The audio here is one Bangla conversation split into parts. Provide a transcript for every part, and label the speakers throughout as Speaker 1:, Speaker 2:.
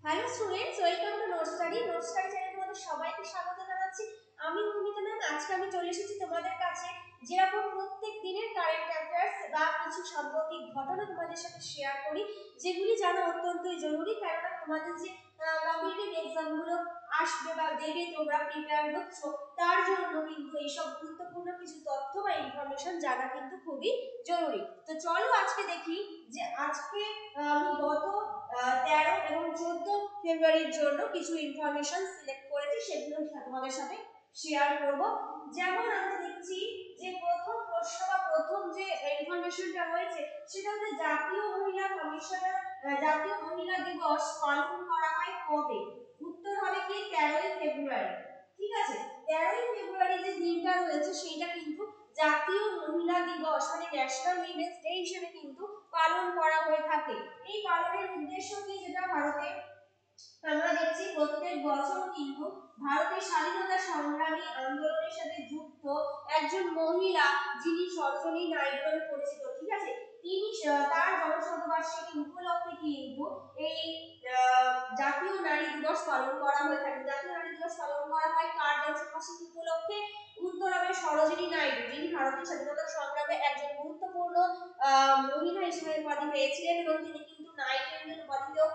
Speaker 1: Hello students, welcome to note study চ্যানেলে তোমাদের সবাইকে স্বাগত জানাচ্ছি। আমি মৌমিতা ম্যাম। আজকে আমি চলে এসেছি তোমাদের কাছে যেরকম প্রত্যেক দিনের কারেন্ট অ্যাফেয়ার্স বা কিছু সাম্প্রতিক ঘটনা তোমাদের সাথে শেয়ার করি, যেগুলি জানা অত্যন্তই জরুরি। কেননা তোমাদের যে কম্পিটিটিভ এক্সামগুলো আসবে বা দেবে, তোমরা প্রিপেয়ার হচ্ছ, তার জন্য কিন্তু এইসব গুরুত্বপূর্ণ কিছু তথ্য বা ইনফরমেশন জানা কিন্তু খুবই জরুরি। তো চলো আজকে দেখি যে আজকে আমি গত 13 এবং 14 ফেব্রুয়ারির জন্য কিছু ইনফরমেশন সিলেক্ট করেছি, সেগুলো তোমাদের সাথে শেয়ার করব। যেমন আমরা দেখছি যে প্রথম প্রশ্ন বা প্রথম যে ইনফরমেশনটা রয়েছে সেটা হচ্ছে জাতীয় মহিলা কমিশনার জাতীয় মহিলা দিবস পালন করা হয় কবে? উত্তর হবে কি 13ই ফেব্রুয়ারি। ঠিক আছে, 13ই ফেব্রুয়ারি যে দিনটা রয়েছে সেইটা কিন্তু জাতীয় মহিলা দিবস মানে ন্যাশনাল উইমেন্স ডে হিসেবে কিন্তু পালন করা হয়ে থাকে। এই পালনের উদ্দেশ্য কি? যেটা ভারতে আমরা দেখছি প্রত্যেক বছর কিন্তু ভারতের স্বাধীনতা সংগ্রামী আন্দোলনের সাথে যুক্ত একজন মহিলা, যিনি সরোজিনী নাইডু নামে পরিচিত, ঠিক আছে, তিনি তার জন্মশতবার্ষিকী উপলক্ষে কিন্তু এই জাতীয় নারী দিবস পালন করা হয়ে থাকে। জাতীয় নারী দিবস পালন করা হয় কার জন্মশতবার্ষিকী উপলক্ষে? উত্তর হবে সরোজিনী নাইডু, যিনি ভারতের স্বাধীনতা সংগ্রামে একজন গুরুত্বপূর্ণ মহিলা হিসেবে উপাধি পেয়েছিলেন এবং তিনি কিন্তু নাইটেঙ্গেল উপাধিতেও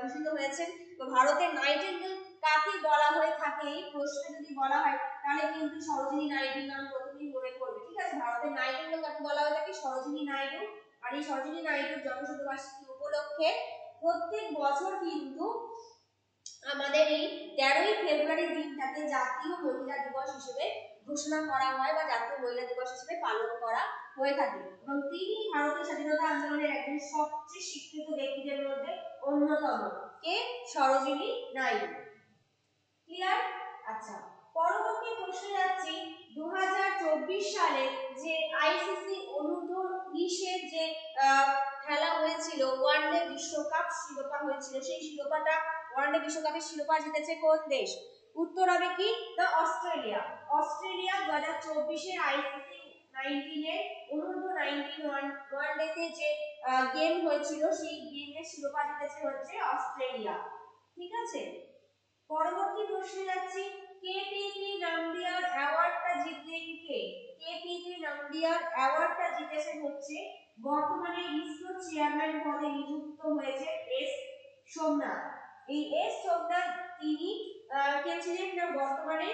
Speaker 1: ভূষিত হয়েছেন। তো ভারতের নাইটেঙ্গেল কাকে বলা হয়ে থাকে? এই প্রশ্নে যদি বলা হয় তাহলে কিন্তু সরোজিনী নাইডুর নাম প্রথমেই মনে পড়বে। ঠিক আছে, ভারতের নাইটেঙ্গেল কাকে বলা হয়ে থাকে? সরোজিনী নাইডু। আর এই সরোজিনী নাইডুর জন্মশতবার্ষিকী উপলক্ষে প্রত্যেক বছর কিন্তু আমাদের এই 13ই ফেব্রুয়ারি দিনটাকে জাতীয় মহিলা দিবস হিসেবে ঘোষণা করা হয় বা জাতীয় মহিলা দিবস হিসেবে পালন করা হয়ে থাকে। এবং তিনি ভারতের স্বাধীনতা আন্দোলনের একজন সবচেয়ে স্বীকৃত ব্যক্তিদের মধ্যে অন্যতম। কে? সরোজিনী নাইডু। ক্লিয়ার? আচ্ছা, পরবর্তী প্রশ্নে যাচ্ছি। 2024 সালে যে আইসিসি অনূর্ধ্ব 20 এর যে খেলা হয়েছিল, ওয়ানডে বিশ্বকাপ শিরোপা হয়েছিল, সেই শিরোপাটা ওয়ানডে বিশ্বকাপের শিরোপা জিতেছে কোন দেশ? উত্তর হবে কি? দা অস্ট্রেলিয়া। অস্ট্রেলিয়া 2024 এর আইসিসি 19 এর অনূর্ধ্ব 19 ওয়ানডেতে যে গেম হয়েছিল, সেই গেমের শিরোপা জিতেছে হচ্ছে অস্ট্রেলিয়া। ঠিক আছে, পরবর্তী প্রশ্নে যাচ্ছি। কেপিপি নামদিয়ার অ্যাওয়ার্ডটা জিতলেন কে? কেপিপি নামদিয়ার অ্যাওয়ার্ডটা জিতেছেন হচ্ছে বর্তমানে ইসরো চেয়ারম্যান পদে নিযুক্ত হয়েছে এস সোমনাথ। এই এস সোমনাথ তিনি কে ছিলেন না বর্তমানে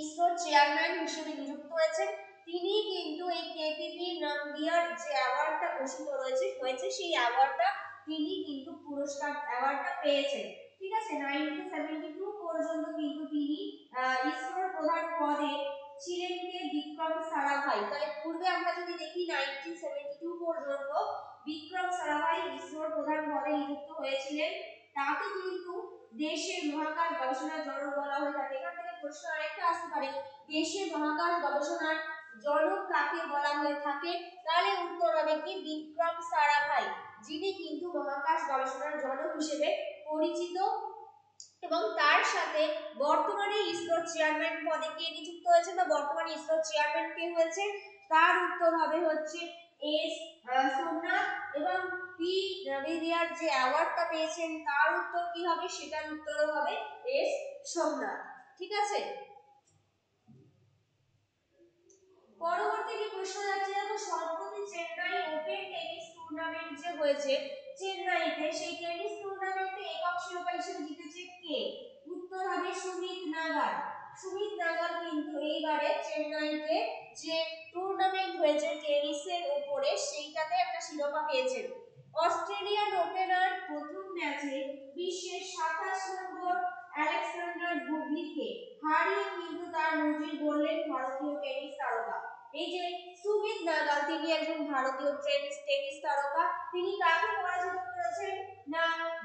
Speaker 1: ইসরো চেয়ারম্যান হিসেবে নিযুক্ত হয়েছেন। তিনি কিন্তু এই কেপিপি নামদিয়ার যে অ্যাওয়ার্ডটা ঘোষিত হয়েছে সেই অ্যাওয়ার্ডটা তিনি কিন্তু পুরস্কার অ্যাওয়ার্ডটা পেয়েছেন। ঠিক আছে, 1972 পর্যন্ত কিন্তু তিনি ইসরোর প্রধান পদে ছিলেন কে? বিক্রম সারাভাই। তাহলে পূর্বে আমরা যদি দেখি 1972 পর্যন্ত বিক্রম সারাভাই ইসরোর প্রধান পদে নিযুক্ত হয়েছিলেন। তাকে কিন্তু দেশের মহাকাশ গবেষণার জনক বলা হয়ে থাকে। এখান থেকে প্রশ্ন আরেকটা আসতে পারে, দেশের মহাকাশ গবেষণার জনক কাকে বলা হয়ে থাকে? তাহলে উত্তর হবে কি? বিক্রম সারাভাই, যিনি কিন্তু মহাকাশ গবেষণার জনক হিসেবে পরিচিত। এবং তার সাথে বর্তমানে ইসরো চেয়ারম্যান পদে কে নিযুক্ত হয়েছে বা বর্তমানে ইসরো চেয়ারম্যান কে হয়েছে? তার উত্তর হবে হচ্ছে এস সোমনাথ। এবং পি নাভিদিয়ার যে অ্যাওয়ার্ডটা পেয়েছেন তার উত্তর কি হবে? সেটার উত্তর হবে এস সোমনাথ। ঠিক আছে, পরবর্তী কি প্রশ্ন যাচ্ছে, দেখো সম্প্রতি চেন্নাই ওপেন টেনিস টুর্নামেন্ট যে হয়েছে চেন্নাইতে, সেই টেনিস টুর্নামেন্টে একক শিরোপা হিসেবে জিতেছে কে? উত্তর হবে সুমিত নাগাল। সুমিত নাগাল কিন্তু এইবারে চেন্নাইতে যে টুর্নামেন্ট হয়েছে টেনিসের উপরে সেইটাতে একটা শিরোপা পেয়েছেন। অস্ট্রেলিয়ান ওপেনার প্রথম ম্যাচে বিশ্বের 27 নম্বর আলেকজান্ডার বুবলিকে হারিয়ে কিন্তু তার নজির গড়লেন ভারতীয় টেনিস তারকা। এই যে সুমিত নাগাল, তিনি একজন ভারতীয় টেনিস তারকা। তিনি কাকে পরাজিত করেছেন না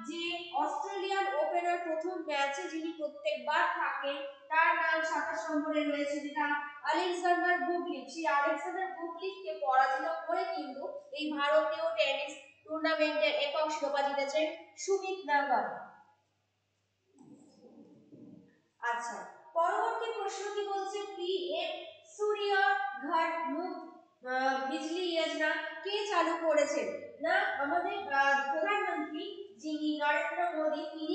Speaker 1: যে অস্ট্রেলিয়ান ওপেনার প্রথম ম্যাচে যিনি প্রত্যেকবার থাকেন, তার নাম 27 নম্বরে রয়েছে, যেটা আলেকজান্ডার বুবলিক। সেই আলেকজান্ডার বুবলিককে পরাজিত করে কিন্তু এই ভারতীয় টেনিস টুর্নামেন্টের একক শিরোপা জিতেছেন সুমিত নাগাল। আচ্ছা, পরবর্তী প্রশ্ন কি বলছে, পিএম সূর্য ঘর মুফত বিজলি যোজনা কে চালু করেছেন? না আমাদের প্রধানমন্ত্রী যিনি নরেন্দ্র মোদী, তিনি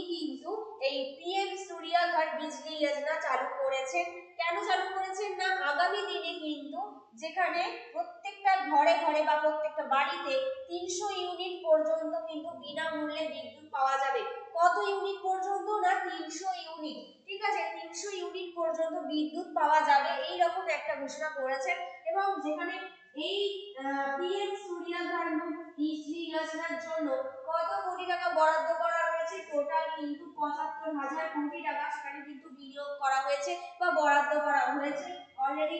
Speaker 1: বিজলি যোজনা চালু করেছেন। কেন চালু করেছেন না আগামী দিনে কিন্তু যেখানে প্রত্যেকটা ঘরে ঘরে বা প্রত্যেকটা বাড়িতে 300 ইউনিট পর্যন্ত কিন্তু বিনামূল্যে বিদ্যুৎ পাওয়া যাবে। কত ইউনিট পর্যন্ত না 300 ইউনিট, ঠিক আছে, 300 ইউনিট পর্যন্ত বিদ্যুৎ পাওয়া যাবে এই রকম একটা ঘোষণা করেছেন। এবং যেখানে এই পিএম সূর্যা ঘর বিজলি যোজনার জন্য কত কোটি টাকা বরাদ্দ করা হয়েছে, টোটাল কিন্তু ৭৫,০০০ কোটি টাকা সেখানে কিন্তু বিনিয়োগ করা হয়েছে বা বরাদ্দ করা হয়েছে অলরেডি।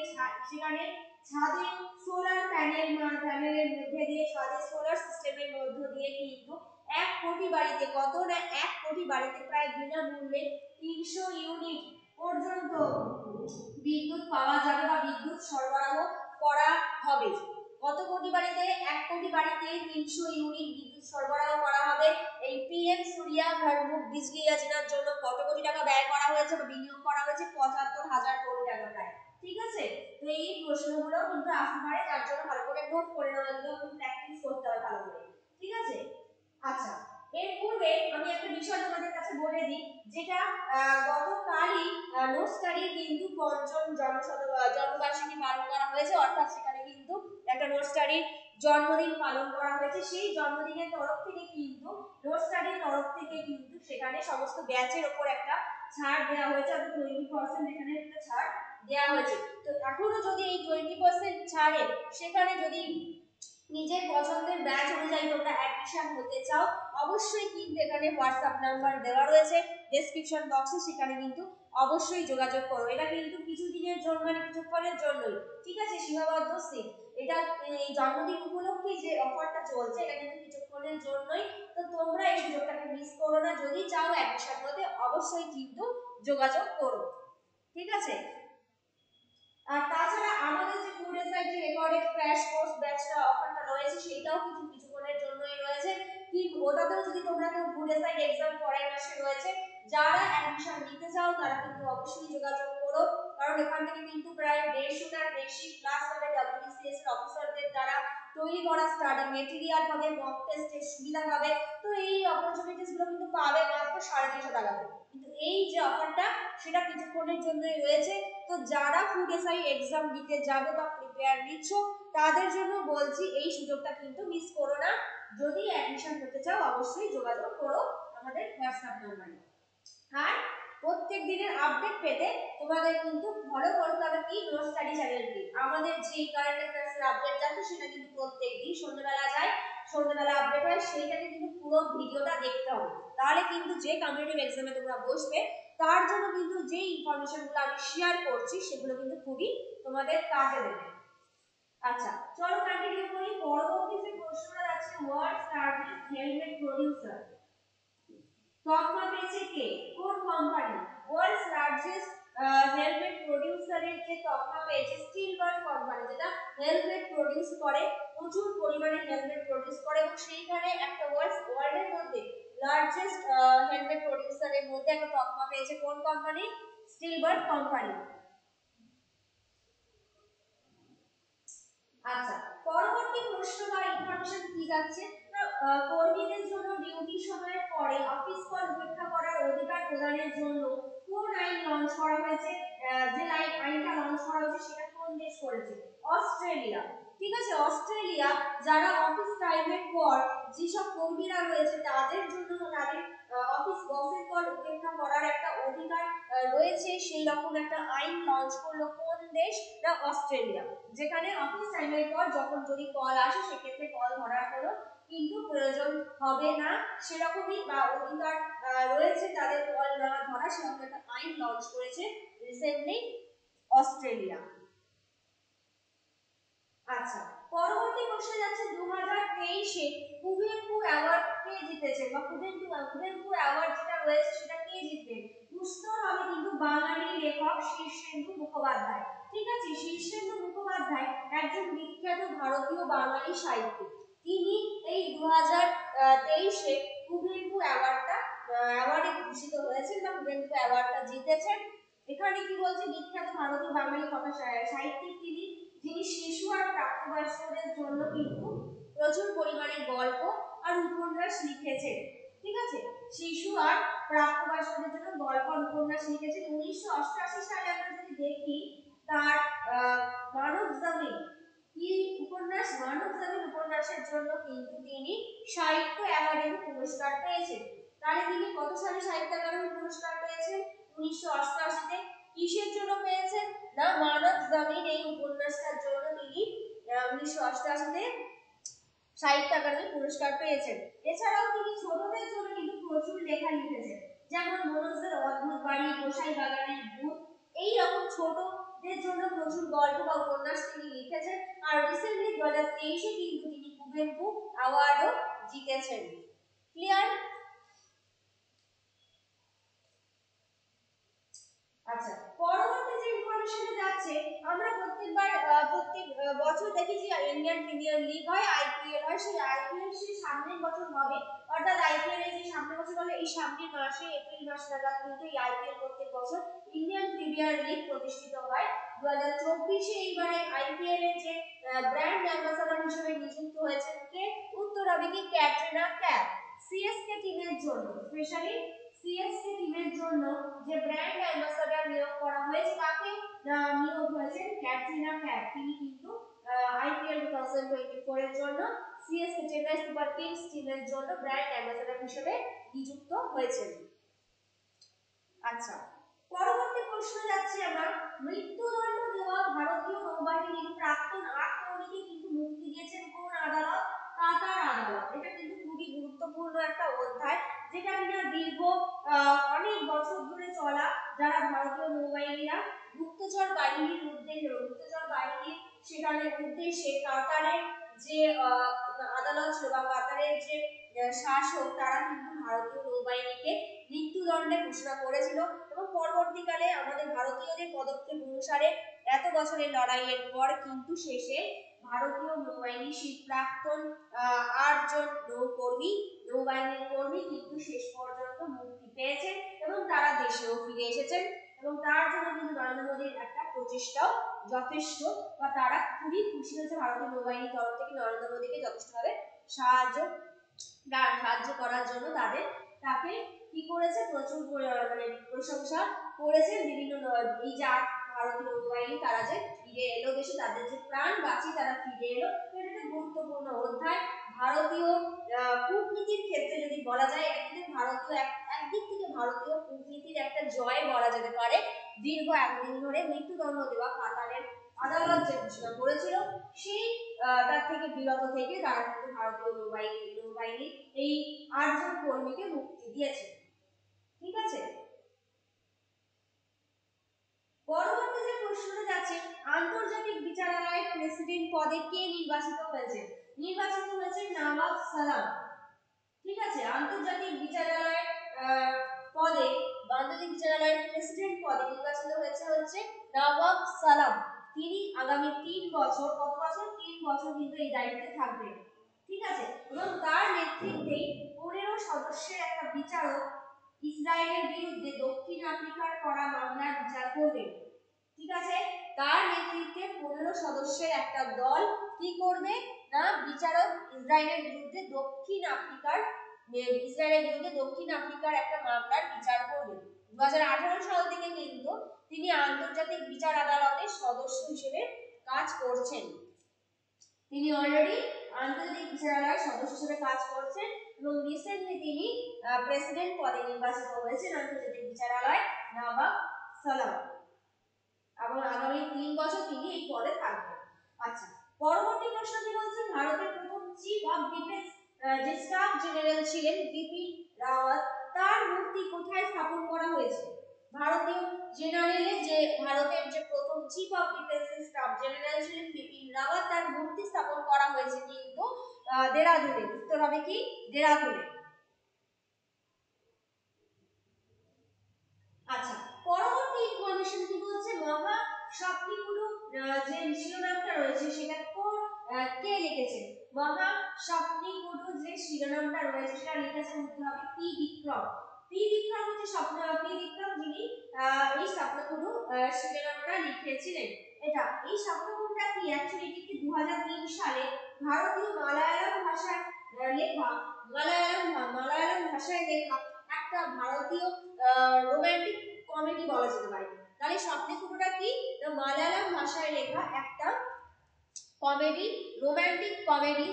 Speaker 1: সেখানে ছাদে সোলার প্যানেলের মধ্যে দিয়ে, ছাদে সোলার সিস্টেমের মধ্য দিয়ে কিন্তু 1 কোটি বাড়িতে, কত না 1 কোটি বাড়িতে প্রায় বিনামূল্যে 300 ইউনিট পর্যন্ত বিদ্যুৎ পাওয়া যাবে বা বিদ্যুৎ সরবরাহ করা হবে। কত কোটি বাড়িতে? 1 কোটি বাড়িতে 300 ইউনিট বিদ্যুৎ সরবরাহ করা হবে। এই পিএম সূর্যা ঘর বিজলি যোজনার জন্য কত কোটি টাকা ব্যয় করা হয়েছে বা বিনিয়োগ করা হয়েছে? ৭৫,০০০ কোটি টাকা প্রায়। ঠিক আছে, তো এই প্রশ্নগুলো কিন্তু আসতে পারে, তার জন্য ভালো করে নোট করে নেওয়া, এগুলো প্র্যাকটিস করতে হবে ভালো করে। ঠিক আছে, আচ্ছা এর পূর্বে আমি একটা বিষয় তোমাদের কাছে বলে দিই, যেটা গতকালই নোটস্টাডির কিন্তু ৫ম জন্মবার্ষিকী পালন করা হয়েছে, অর্থাৎ সেখানে কিন্তু একটা নোটস্টাডির জন্মদিন পালন করা হয়েছে। সেই জন্মদিনের তরফ থেকে কিন্তু নোটস্টাডির তরফ থেকে কিন্তু সেখানে সমস্ত ব্যাচের উপর একটা ছাড় দেওয়া হয়েছে, অর্থাৎ 20% এখানে একটা ছাড় দেওয়া হয়েছে। তো এখনো যদি এই 20% ছাড়ে সেখানে যদি নিজের পছন্দের ব্যাচ অনুযায়ী তোমরা অ্যাডমিশন হতে চাও, অবশ্যই কিন্তু এখানে হোয়াটসঅ্যাপ নাম্বার দেওয়া রয়েছে ডেসক্রিপশন বক্সে, সেখানে কিন্তু অবশ্যই যোগাযোগ করো। এটা কিন্তু কিছুদিনের জন্য, মানে কিছুক্ষণের জন্যই, ঠিক আছে, সীমাবদ্ধ সিট। এটা এই জন্মদিন উপলক্ষে যে অফারটা চলছে এটা কিন্তু কিছুক্ষণের জন্যই, তো তোমরা এই সুযোগটাকে মিস করো না। যদি চাও অ্যাডমিশন হতে অবশ্যই কিন্তু যোগাযোগ করো। ঠিক আছে, আর তাছাড়া আমাদের যে food SIT recorded crash course ব্যাচটা অফারটা রয়েছে সেটাও কিন্তু কিছুক্ষণের জন্যই রয়েছে। কিন্তু ওটাতেও যদি তোমরা কেউ ফুড এসআইটি এক্সাম পরের মাসে রয়েছে, যারা অ্যাডমিশন নিতে চাও তারা কিন্তু অবশ্যই যোগাযোগ করো, কারণ এখান থেকে কিন্তু প্রায় 150টার বেশি ক্লাস হবে ডব্লিউবিসিএস এর অফিসারদের দ্বারা তৈরি করা স্টাডি মেটেরিয়াল পাবে, মক টেস্টের সুবিধা পাবে। তো এই অপরচুনিটিস গুলো কিন্তু পাবে মাত্র 350 টাকাতে। কিন্তু এই যে অফারটা সেটা কিছুক্ষণের জন্যই রয়েছে। তো যারা ফুড এসআই এক্সাম দিতে যাবে বা প্রিপেয়ার নিচ্ছ তাদের জন্য বলছি এই সুযোগটা কিন্তু মিস করো না। যদি অ্যাডমিশন করতে চাও অবশ্যই যোগাযোগ করো আমাদের হোয়াটসঅ্যাপ নম্বরে। আর প্রত্যেক দিনের আপডেট পেতে তোমাদের কিন্তু ফলো করতে হবে কি নোট স্টাডি চ্যানেলটি। আমাদের যে কারেন্ট অ্যাফেয়ার্সের আপডেট যাচ্ছে সেটা কিন্তু প্রত্যেকদিন সন্ধ্যাবেলা যায়, সন্ধ্যাবেলা আপডেট হয়, সেইটাকে কিন্তু পুরো ভিডিওটা দেখতে হবে। তাহলে কিন্তু যে কম্পিটিটিভ এক্সামে তোমরা বসবে তার জন্য কিন্তু যে ইনফরমেশনগুলো আমি শেয়ার করছি সেগুলো কিন্তু খুবই তোমাদের কাজে দেবে। আচ্ছা চলো কন্টিনিউ করি। পরবর্তী যে প্রশ্নটা আছে, ওয়ার্ল্ডস লার্জেস্ট হেলমেট প্রোডিউসার তকমা পেয়েছে কে, কোন কোম্পানি? ওয়ার্ল্ডস লার্জেস্ট হেলমেট প্রোডিউসারের যে তকমা পেয়েছে স্টিলবার্ট কোম্পানি, যেটা হেলমেট প্রোডিউস করে, প্রচুর পরিমাণে হেলমেট প্রোডিউস করে, এবং সেইখানে একটা ওয়ার্ল্ডের মধ্যে লার্জেস্ট হেলমেট প্রোডিউসারের মধ্যে একটা তকমা পেয়েছে কোন কোম্পানি? স্টিলবার্ট কোম্পানি। আচ্ছা পরবর্তী প্রশ্ন বা ইনফরমেশন কি যাচ্ছে, কর্মীদের জন্য ডিউটি সময়ের পরে অফিস কল উপেক্ষা করার অধিকার প্রদানের জন্য কোন আইন লঞ্চ করা হয়েছে? যে আইনটা লঞ্চ করা হয়েছে সেটা কোন দেশ করেছে? অস্ট্রেলিয়া। ঠিক আছে, অস্ট্রেলিয়া যারা অফিস টাইমের পর যেসব কর্মীরা রয়েছে তাদের জন্য তাদের অফিস বসের কল উপেক্ষা করার একটা অধিকার রয়েছে, সেই রকম একটা আইন লঞ্চ করলো কোন দেশ? না অস্ট্রেলিয়া। যেখানে অফিস টাইমের পর যখন যদি কল আসে সেক্ষেত্রে কল ধরার কোনো কিন্তু প্রয়োজন হবে না, সেরকমই বা অধিকার রয়েছে তাদের কল না ধরা, সেরকম একটা আইন লঞ্চ করেছে রিসেন্টলি অস্ট্রেলিয়া। আচ্ছা পরবর্তী প্রশ্নে যাচ্ছে 2023-এ কুভেম্পু অ্যাওয়ার্ড কে জিতেছে বা কুভেম্পু অ্যাওয়ার্ড যেটা রয়েছে সেটা কে জিতবে? উত্তর হবে কিন্তু বাঙালি লেখক শীর্ষেন্দু মুখোপাধ্যায়। ঠিক আছে, শীর্ষেন্দু মুখোপাধ্যায় একজন বিখ্যাত ভারতীয় বাঙালি সাহিত্যিক। তিনি এই 2023-এ কুভেম্পু অ্যাওয়ার্ডে ভূষিত হয়েছেন বা কুভেম্পু অ্যাওয়ার্ডটা জিতেছেন। এখানে কি বলছে, বিখ্যাত ভারতীয় বাঙালি কথা সাহিত্যিক তিনি, যিনি শিশু আর প্রাপ্তবয়স্কদের জন্য কিন্তু প্রচুর পরিমাণে গল্প আর উপন্যাস লিখেছেন। ঠিক আছে, শিশু আর প্রাপ্তবয়স্কদের জন্য গল্প আর উপন্যাস লিখেছেন। 1988 সালে আমরা যদি দেখি তার মানব জমিন কি উপন্যাস, মানব জমিন উপন্যাসের জন্য কিন্তু তিনি সাহিত্য একাডেমি পুরস্কার পেয়েছেন। তাহলে তিনি কত সালে সাহিত্য একাডেমি পুরস্কার পেয়েছেন? 1988-তে। কিসের জন্য পেয়েছেন? না মানব জমিন এই উপন্যাসটার জন্য তিনি 1988-তে সাহিত্য একাডেমি পুরস্কার পেয়েছেন। এছাড়াও তিনি ছোটদের জন্য কিন্তু প্রচুর লেখা লিখেছেন, যেমন মনোজের অদ্ভুত বাড়ি, গোসাই বাগানের ভূত, এই রকম ছোটদের জন্য প্রচুর গল্প বা উপন্যাস তিনি লিখেছেন। আর রিসেন্টলি 2023-এ কিন্তু তিনি কুভেম্পু অ্যাওয়ার্ডও জিতেছেন। ক্লিয়ার? আচ্ছা, পরবর্তী যে ইনফরমেশনে যাচ্ছে, আমরা প্রত্যেক বছর দেখি যে ইন্ডিয়ান প্রিমিয়ার লিগ হয়, আইপিএল হয়। সেই আইপিএল সেই সামনের বছর হবে, অর্থাৎ আইপিএল এই যে সামনের বছর হলে এই সামনের মাসে এপ্রিল মাস নাগাদ কিন্তু এই আইপিএল প্রত্যেক বছর ইন্ডিয়ান প্রিমিয়ার লিগ প্রতিষ্ঠিত হয়। 2024-এ এইবারে আইপিএল এর যে ব্র্যান্ড অ্যাম্বাসাডর হিসেবে নিযুক্ত হয়েছেন কে? উত্তরাধিকারী ক্যাটরিনা ক্যাফ। সিএসকে টিমের জন্য, স্পেশালি সিএসকে টিমের জন্য যে ব্র্যান্ড অ্যাম্বাসাডর নিয়োগ করা হয়েছে, তাকে নিয়োগ হয়েছেন ক্যাটরিনা ক্যাফ। তিনি কিন্তু আইপিএল 2024 এর জন্য সিএসকে চেন্নাই সুপার কিংস টিমের জন্য ব্র্যান্ড অ্যাম্বাসাডর হিসেবে নিযুক্ত হয়েছেন। আচ্ছা, পরবর্তী প্রশ্ন যাচ্ছি আমরা, মৃত্যুদণ্ড দেওয়া ভারতীয় নৌবাহিনীর প্রাক্তন 8 কর্মীকে কিন্তু মুক্তি দিয়েছেন কোন আদালত? কাতার আদালত। এটা কিন্তু খুবই গুরুত্বপূর্ণ একটা অধ্যায়, যেটা কিনা দীর্ঘ অনেক বছর ধরে চলা যারা ভারতীয় নৌবাহিনীরা গুপ্তচর বাহিনীর উদ্দেশ্যে, গুপ্তচর বাহিনীর সেখানে উদ্দেশ্যে কাতারের যে আদালত ছিল বা কাতারের যে শাসক, তারা কিন্তু ভারতীয় নৌবাহিনীকে মৃত্যুদণ্ডে ঘোষণা করেছিল। এবং পরবর্তীকালে আমাদের ভারতীয়দের পদক্ষেপ অনুসারে এত বছরের লড়াইয়ের পর কিন্তু শেষে ভারতীয় নৌবাহিনীর সেই প্রাক্তন 8 জন নৌবাহিনীর কর্মী কিন্তু শেষ পর্যন্ত মুক্তি পেয়েছেন এবং তারা দেশেও ফিরে এসেছেন। এবং তার জন্য কিন্তু নরেন্দ্র মোদীর একটা প্রচেষ্টাও যথেষ্ট, বা তারা খুবই খুশি হয়েছে ভারতীয় নৌবাহিনীর তরফ থেকে নরেন্দ্র মোদীকে যথেষ্টভাবে সাহায্য করার জন্য তাকে কি করেছে, প্রচুর মানে প্রশংসা করেছেন বিভিন্ন এই যে ভারতীয় নৌবাহিনী তারা যে ফিরে এলো দেশে, তাদের যে প্রাণ বাঁচিয়ে তারা ফিরে এলো, এটা একটা গুরুত্বপূর্ণ অধ্যায়। ভারতীয় কূটনীতির ক্ষেত্রে যদি বলা যায়, একদিক থেকে ভারতীয় কূটনীতির একটা জয় বলা যেতে পারে। দীর্ঘ এতদিন ধরে মৃত্যুদণ্ড দেওয়া কাতারের আদালত যে ঘোষণা করেছিল, সেই তার থেকে বিরত থেকে তারা কিন্তু ভারতীয় নৌবাহিনী এই 8 জন কর্মীকে মুক্তি দিয়েছে। ঠিক আছে, পরবর্তী যে প্রশ্নটা যাচ্ছে, আন্তর্জাতিক বিচারালয়ের প্রেসিডেন্ট পদে কে নির্বাচিত হয়েছে? নির্বাচিত হয়েছে নওয়াব সালাম। ঠিক আছে, আন্তর্জাতিক বিচারালয়ের প্রেসিডেন্ট পদে নির্বাচিত হচ্ছে নওয়াব সালাম। তিনি আগামী 3 বছর, কত বছর? 3 বছর কিন্তু এই দায়িত্বে থাকবেন। ঠিক আছে, এবং তার নেতৃত্বে 15 সদস্যের একটা বিচারক ইসরায়েলের বিরুদ্ধে দক্ষিণ আফ্রিকার করা মামলার বিচার করবেন। ঠিক আছে, তার নেতৃত্বে 15 সদস্যের একটা দল কি করবে না বিচারক ইসরায়েলের বিরুদ্ধে দক্ষিণ আফ্রিকার একটা মামলার বিচার করবেন। 2018 সাল থেকে কিন্তু তিনি আন্তর্জাতিক বিচার আদালতের সদস্য হিসেবে কাজ করছেন। তিনি অলরেডি আন্তর্জাতিক বিচারালয়ের সদস্য হিসেবে কাজ করছেন এবং রিসেন্টলি তিনি প্রেসিডেন্ট পদে নির্বাচিত হয়েছেন আন্তর্জাতিক বিচারালয় নওয়াব সালাম, এবং আগামী 3 বছর তিনি এই পদে থাকবেন। আচ্ছা, পরবর্তী প্রশ্নটি বলছে, ভারতের প্রথম চিফ অফ ডিফেন্স যে স্টাফ জেনারেল ছিলেন বিপিন রাওয়াত, তার মূর্তি কোথায় স্থাপন করা হয়েছে? ভারতের যে প্রথম chief of defence staff general ছিলেন বিপিন রাওয়াত, তার মূর্তি স্থাপন করা হয়েছে কিন্তু দেরাদুনে। উত্তর হবে কি? দেরাদুনে। আচ্ছা, পরবর্তী ইনফরমেশন কি বলছে, মহা স্বপ্নিপুরু যে শিরোনামটা রয়েছে সেটা কে লিখেছেন? মহা স্বপ্নিপুরু যে শিরোনামটা রয়েছে সেটা লিখেছেন উত্তর হবে পি বিক্রম। পি বিক্রম হচ্ছে যিনি এই স্বপ্নপুরু শিরোনামটা লিখেছিলেন। এই স্বপ্নপুরুটা কি? অ্যাকচুয়ালি এটি 2003 সালে ভারতীয় মালায়ালাম ভাষায় লেখা মালায়ালাম ভাষায় লেখা একটা ভারতীয় রোমান্টিক কমেডি বলা যেতে পারে। তাহলে স্বপ্নপুরটা কি? মালায়ালাম ভাষায় লেখা একটা কমেডি, রোমান্টিক কমেডি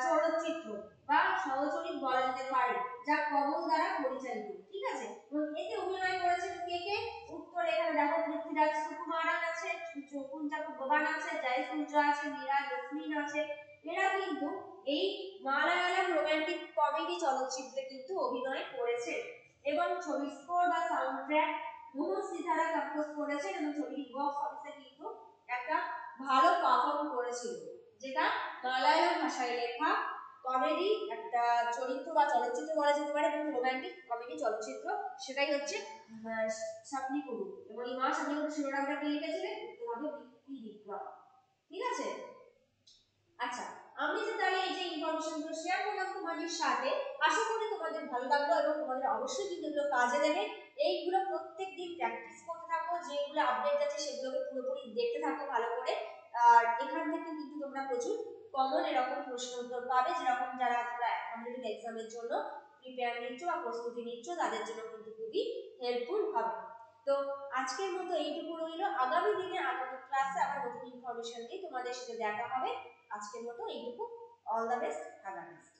Speaker 1: চলচ্চিত্র বা সহচরিত বলা যেতে পারে, যা কমল দ্বারা পরিচালিত। ঠিক আছে, এবং এতে অভিনয় করেছেন কে কে? উত্তর এখানে দেখো, পৃথ্বীরাজ সুকুমারন আছে, কুঞ্জাকু বোবান আছে, জয়সূর্য আছে, মীরা জসমিন আছে। এরা কিন্তু এই মালায়ালাম রোমান্টিক কমেডি চলচ্চিত্রে কিন্তু অভিনয় করেছে। এবং ছবির স্কোর বা সাউন্ড ট্র্যাক মোহন সিতারা কম্পোজ করেছেন, এবং ছবিটি বক্স অফিসে কিন্তু একটা ভালো পারফর্ম করেছিল, যেটা মালায়ালাম ভাষায় লেখা কমেডি একটা চরিত্র বা চলচ্চিত্র বলা যেতে পারে, এবং রোমান্টিক কমেডি চলচ্চিত্র, সেটাই হচ্ছে স্বপ্নপুর। এবং এই মা স্বপ্নপুর শিরোনামটা কে লিখেছিলেন? উত্তর হবে বৃত্তি বিক্রম। ঠিক আছে, আচ্ছা, আমি যে তাহলে এই যে ইনফরমেশনগুলো শেয়ার করলাম তোমাদের সাথে, আশা করি তোমাদের ভালো লাগলো এবং তোমাদের অবশ্যই কিন্তু এগুলো কাজে দেবে। এইগুলো প্রত্যেকদিন প্র্যাকটিস করতে থাকো, যেগুলো আপডেট আছে সেগুলোকে পুরোপুরি দেখতে থাকো ভালো করে। আর এখান থেকে কিন্তু তোমরা প্রচুর কমন এরকম প্রশ্ন উত্তর পাবে, যেরকম যারা তোমরা কম্পিটিটিভ এক্সামের জন্য প্রিপেয়ার নিচ্ছ বা প্রস্তুতি নিচ্ছ, তাদের জন্য কিন্তু খুবই হেল্পফুল হবে। তো আজকের মতো এইটুকু রইল। আগামী দিনে আগামী ক্লাসে আবার নতুন ইনফরমেশন নিয়ে তোমাদের সাথে দেখা হবে। আজকের মতো এইটুকু। All the best, have a nice day.